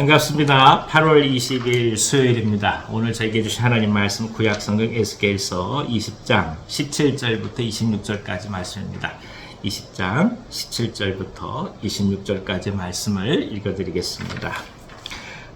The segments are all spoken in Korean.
반갑습니다. 8월 20일 수요일입니다. 오늘 저에게 주신 하나님 말씀 구약성경 에스겔서 20장 17절부터 26절까지 말씀입니다. 20장 17절부터 26절까지 말씀을 읽어드리겠습니다.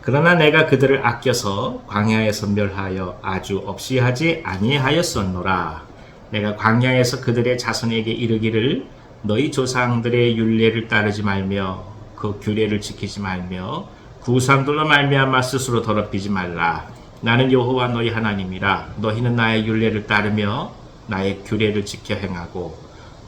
그러나 내가 그들을 아껴서 광야에서 멸하여 아주 없이 하지 아니하였었노라. 내가 광야에서 그들의 자손에게 이르기를 너희 조상들의 율례를 따르지 말며 그 규례를 지키지 말며 구상들로 말미암아 스스로 더럽히지 말라. 나는 여호와 너희 하나님이라. 너희는 나의 율례를 따르며 나의 규례를 지켜 행하고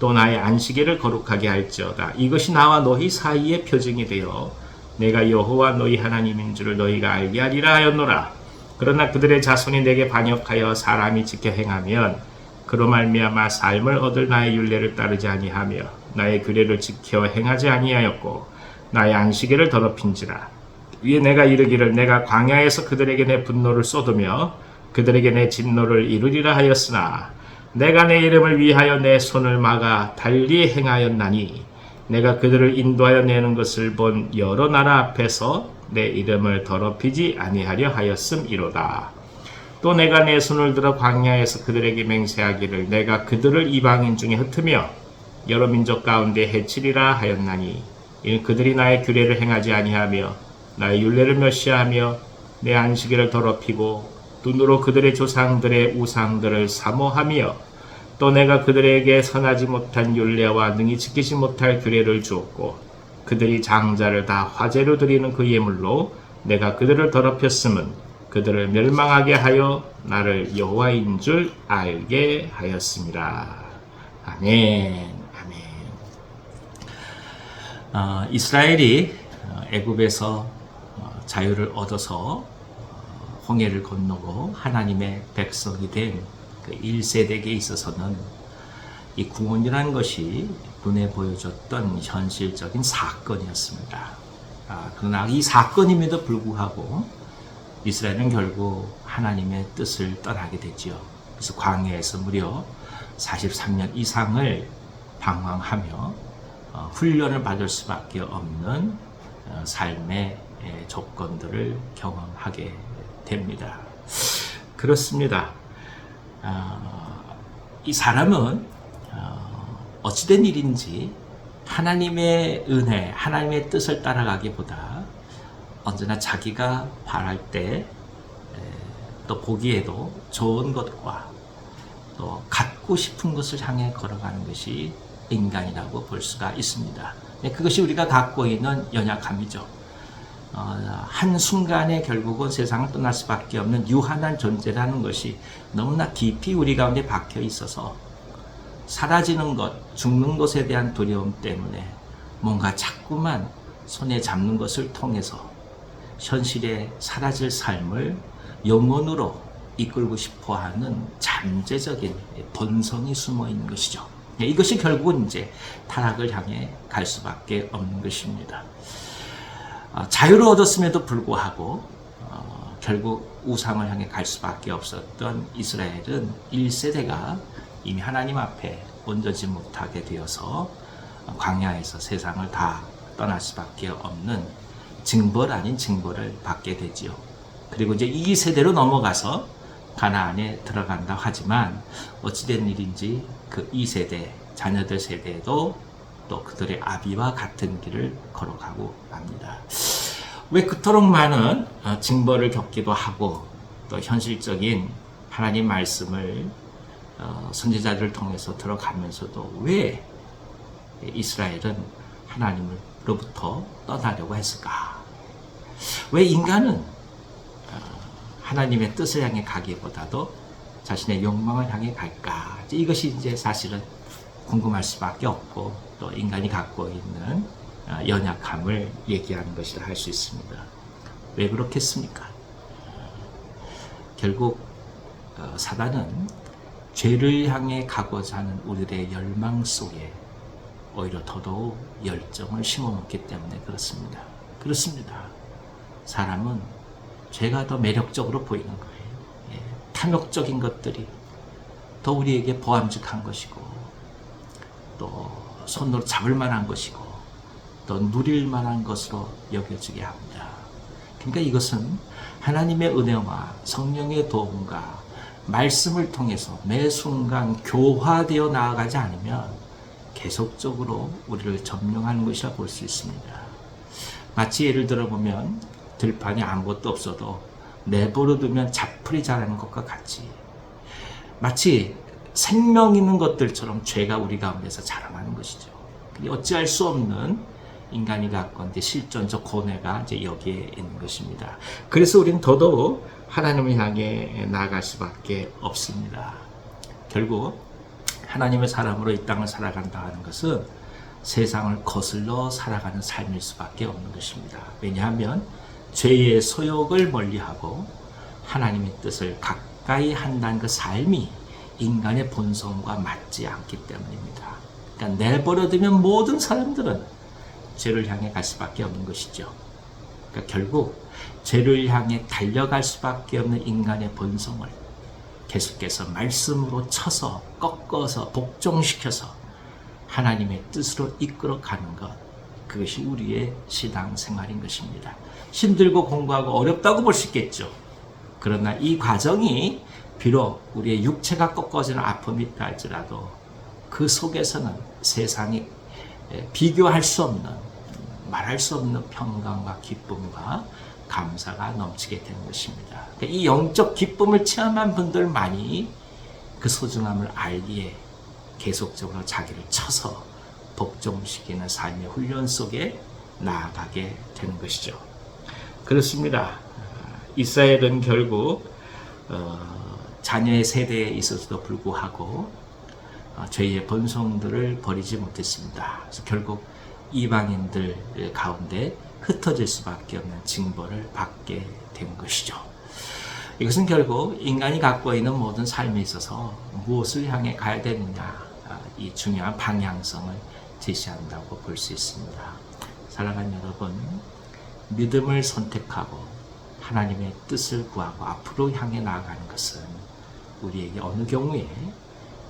또 나의 안식일을 거룩하게 할지어다. 이것이 나와 너희 사이의 표징이 되어 내가 여호와 너희 하나님인 줄을 너희가 알게 하리라 하였노라. 그러나 그들의 자손이 내게 반역하여 사람이 지켜 행하면 그로 말미암아 삶을 얻을 나의 율례를 따르지 아니하며 나의 규례를 지켜 행하지 아니하였고 나의 안식일을 더럽힌지라. 위에 내가 이르기를 내가 광야에서 그들에게 내 분노를 쏟으며 그들에게 내 진노를 이루리라 하였으나 내가 내 이름을 위하여 내 손을 막아 달리 행하였나니 내가 그들을 인도하여 내는 것을 본 여러 나라 앞에서 내 이름을 더럽히지 아니하려 하였음이로다. 또 내가 내 손을 들어 광야에서 그들에게 맹세하기를 내가 그들을 이방인 중에 흩으며 여러 민족 가운데 해치리라 하였나니 이는 그들이 나의 규례를 행하지 아니하며 나의 율례를 멸시하며 내 안식일을 더럽히고 눈으로 그들의 조상들의 우상들을 사모하며 또 내가 그들에게 선하지 못한 율례와 능히 지키지 못할 규례를 주었고 그들이 장자를 다 화제로 드리는 그 예물로 내가 그들을 더럽혔음은 그들을 멸망하게 하여 나를 여호와인 줄 알게 하였습니다. 아멘. 아멘. 이스라엘이 애굽에서 자유를 얻어서 홍해를 건너고 하나님의 백성이 된 그 1세대에 있어서는 이 구원이라는 것이 눈에 보여줬던 현실적인 사건이었습니다. 그러나 이 사건임에도 불구하고 이스라엘은 결국 하나님의 뜻을 떠나게 되지요. 그래서 광야에서 무려 43년 이상을 방황하며 훈련을 받을 수밖에 없는 삶의 조건들을 경험하게 됩니다. 그렇습니다. 이 사람은 어찌된 일인지 하나님의 은혜, 하나님의 뜻을 따라가기보다 언제나 자기가 바랄 때 또 보기에도 좋은 것과 또 갖고 싶은 것을 향해 걸어가는 것이 인간이라고 볼 수가 있습니다. 그것이 우리가 갖고 있는 연약함이죠. 한순간에 결국은 세상을 떠날 수밖에 없는 유한한 존재라는 것이 너무나 깊이 우리 가운데 박혀 있어서 사라지는 것, 죽는 것에 대한 두려움 때문에 뭔가 자꾸만 손에 잡는 것을 통해서 현실에 사라질 삶을 영혼으로 이끌고 싶어하는 잠재적인 본성이 숨어 있는 것이죠. 이것이 결국은 이제 타락을 향해 갈 수밖에 없는 것입니다. 자유를 얻었음에도 불구하고 결국 우상을 향해 갈 수밖에 없었던 이스라엘은 1세대가 이미 하나님 앞에 온전지 못하게 되어서 광야에서 세상을 다 떠날 수밖에 없는 징벌 아닌 징벌을 받게 되지요. 그리고 이제 2세대로 넘어가서 가나안에 들어간다 하지만 어찌된 일인지 그 2세대 자녀들 세대에도 또 그들의 아비와 같은 길을 걸어가고 맙니다. 왜 그토록 많은 징벌을 겪기도 하고 또 현실적인 하나님 말씀을 선지자들을 통해서 들어가면서도 왜 이스라엘은 하나님으로부터 떠나려고 했을까? 왜 인간은 하나님의 뜻을 향해 가기보다도 자신의 욕망을 향해 갈까? 이것이 이제 사실은 궁금할 수밖에 없고 또 인간이 갖고 있는 연약함을 얘기하는 것이라 할 수 있습니다. 왜 그렇겠습니까? 결국 사단은 죄를 향해 가고자 하는 우리들의 열망 속에 오히려 더더욱 열정을 심어놓기 때문에 그렇습니다. 그렇습니다. 사람은 죄가 더 매력적으로 보이는 거예요. 탐욕적인 것들이 더 우리에게 보암직한 것이고 또 손으로 잡을 만한 것이고 또 누릴 만한 것으로 여겨지게 합니다. 그러니까 이것은 하나님의 은혜와 성령의 도움과 말씀을 통해서 매 순간 교화되어 나아가지 않으면 계속적으로 우리를 점령하는 것이라 볼 수 있습니다. 마치 예를 들어보면 들판에 아무것도 없어도 내버려 두면 잡풀이 자라는 것과 같이 마치 생명 있는 것들처럼 죄가 우리 가운데서 자라나는 것이죠. 어찌할 수 없는 인간이 갖고 있는 실존적 고뇌가 이제 여기에 있는 것입니다. 그래서 우리는 더더욱 하나님을 향해 나아갈 수밖에 없습니다. 결국 하나님의 사람으로 이 땅을 살아간다 하는 것은 세상을 거슬러 살아가는 삶일 수밖에 없는 것입니다. 왜냐하면 죄의 소욕을 멀리하고 하나님의 뜻을 가까이 한다는 그 삶이 인간의 본성과 맞지 않기 때문입니다. 그러니까 내버려두면 모든 사람들은 죄를 향해 갈 수밖에 없는 것이죠. 그러니까 결국 죄를 향해 달려갈 수밖에 없는 인간의 본성을 계속해서 말씀으로 쳐서 꺾어서 복종시켜서 하나님의 뜻으로 이끌어가는 것, 그것이 우리의 신앙생활인 것입니다. 힘들고 공부하고 어렵다고 볼 수 있겠죠. 그러나 이 과정이 비록 우리의 육체가 꺾어지는 아픔이 있다 할지라도 그 속에서는 세상이 비교할 수 없는, 말할 수 없는 평강과 기쁨과 감사가 넘치게 되는 것입니다. 이 영적 기쁨을 체험한 분들만이 그 소중함을 알기에 계속적으로 자기를 쳐서 복종시키는 삶의 훈련 속에 나아가게 되는 것이죠. 그렇습니다. 이스라엘은 결국 자녀의 세대에 있어서도 불구하고 죄의 본성들을 버리지 못했습니다. 그래서 결국 이방인들 가운데 흩어질 수밖에 없는 징벌을 받게 된 것이죠. 이것은 결국 인간이 갖고 있는 모든 삶에 있어서 무엇을 향해 가야 되느냐, 이 중요한 방향성을 제시한다고 볼 수 있습니다. 사랑하는 여러분, 믿음을 선택하고 하나님의 뜻을 구하고 앞으로 향해 나아가는 것은 우리에게 어느 경우에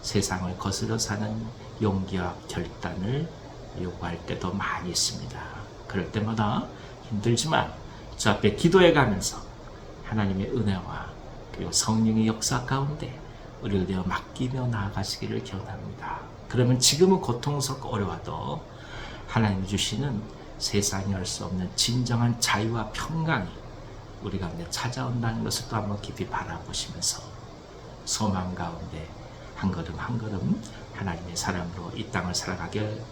세상을 거스려 사는 용기와 결단을 요구할 때도 많이 있습니다. 그럴 때마다 힘들지만 주 앞에 기도해 가면서 하나님의 은혜와 그리고 성령의 역사 가운데 우리를 내어 맡기며 나아가시기를 기원합니다. 그러면 지금은 고통스럽고 어려워도 하나님이 주시는 세상이 할 수 없는 진정한 자유와 평강이 우리 가운데 찾아온다는 것을 또 한번 깊이 바라보시면서 소망 가운데 한 걸음 한 걸음 하나님의 사람으로 이 땅을 살아가길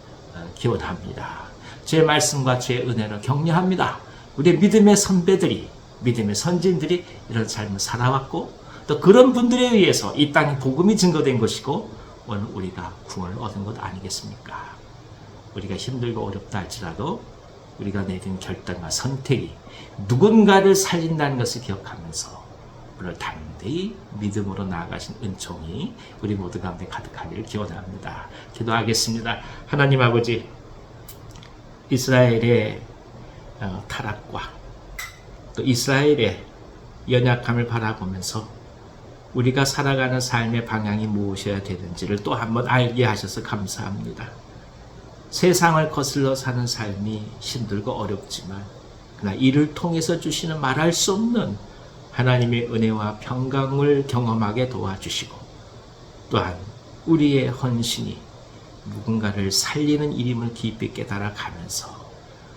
기원합니다. 주의 말씀과 주의 은혜를 격려합니다. 우리의 믿음의 선배들이, 믿음의 선진들이 이런 삶을 살아왔고 또 그런 분들에 의해서 이 땅에 복음이 증거된 것이고 오늘 우리가 구원을 얻은 것 아니겠습니까? 우리가 힘들고 어렵다 할지라도 우리가 내린 결단과 선택이 누군가를 살린다는 것을 기억하면서 오늘 담대히 믿음으로 나아가신 은총이 우리 모두 가운데 가득하기를 기원합니다. 기도하겠습니다. 하나님 아버지, 이스라엘의 타락과 또 이스라엘의 연약함을 바라보면서 우리가 살아가는 삶의 방향이 무엇이어야 되는지를 또 한번 알게 하셔서 감사합니다. 세상을 거슬러 사는 삶이 힘들고 어렵지만 그러나 이를 통해서 주시는 말할 수 없는 하나님의 은혜와 평강을 경험하게 도와주시고 또한 우리의 헌신이 누군가를 살리는 일임을 깊이 깨달아가면서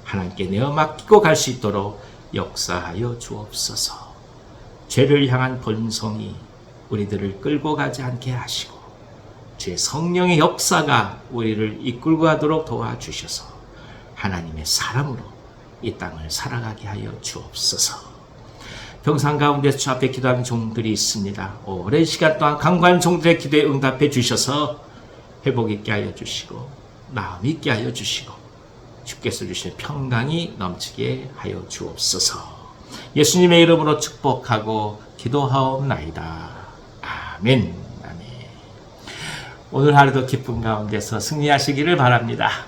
하나님께 내어 맡기고 갈 수 있도록 역사하여 주옵소서. 죄를 향한 본성이 우리들을 끌고 가지 않게 하시고 주의 성령의 역사가 우리를 이끌고 가도록 도와주셔서 하나님의 사람으로 이 땅을 살아가게 하여 주옵소서. 평상 가운데 주 앞에 기도하는 종들이 있습니다. 오랜 시간 동안 간구한 종들의 기도에 응답해 주셔서 회복 있게 하여 주시고 마음 있게 하여 주시고 주께서 주신 평강이 넘치게 하여 주옵소서. 예수님의 이름으로 축복하고 기도하옵나이다. 아멘. 아멘. 오늘 하루도 기쁨 가운데서 승리하시기를 바랍니다.